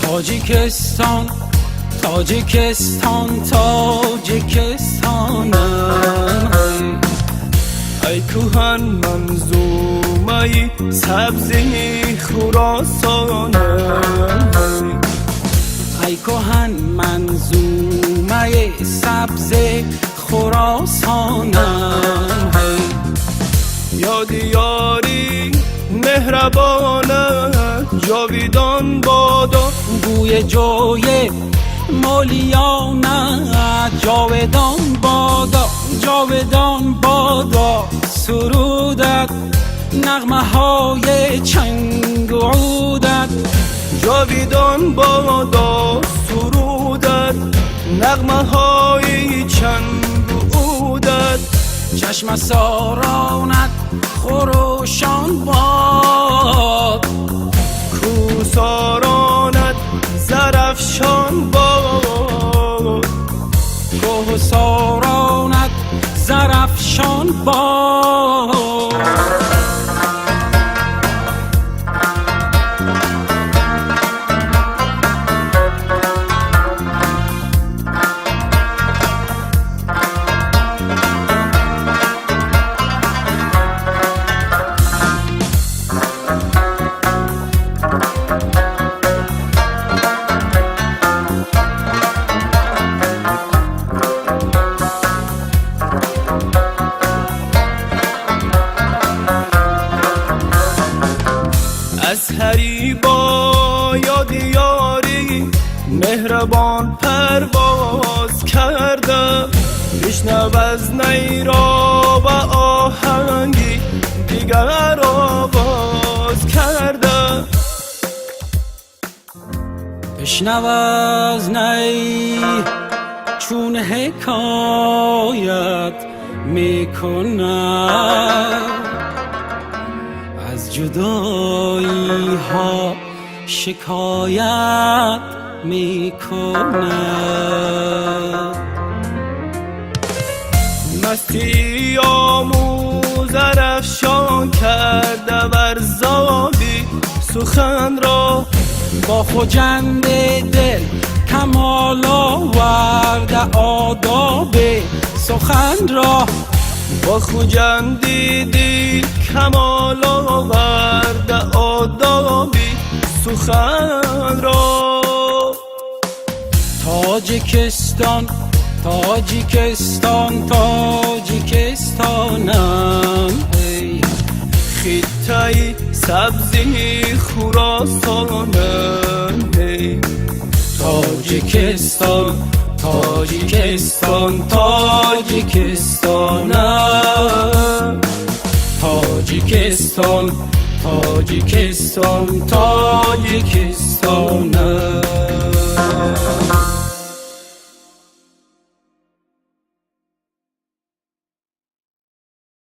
تاجیکستان تاجیکستان تاجیکستانم ای کوهن منظومه سبزی خراسانم ای کهن منظومه سبز خراسانم یا دیاری مهربانت جاویدان بادا بوی جوی مولیانت جاودان بادا جاودان بادا سرودت نغمه های چنگ و عودت جاویدان بادا سرودت نغمه های چنگ و عودت چشم سارانت خروشان باد کوسارانت زرفشان باد کوه سارانت زرفشان باد از هری با یاد یاری مهربان پرواز کرده بشنو از نیرا و آهنگی دیگر آواز کرده بشنو از نی چون حکایت میکنم از جدایی ها شکایت میکنم مستی آموز رفشان کرده ورزادی سخن را با خجند دل کمال آورده آداب سخن را با خوجندی دل کمال آورده آدابی سخن را تاجیکستان تاجیکستان تاجیکستانم خطه سبزی خراسانم تاجیکستان تاجیکستان تاجیکستانم تاجیکستان تاجیکستان تاجیکستانم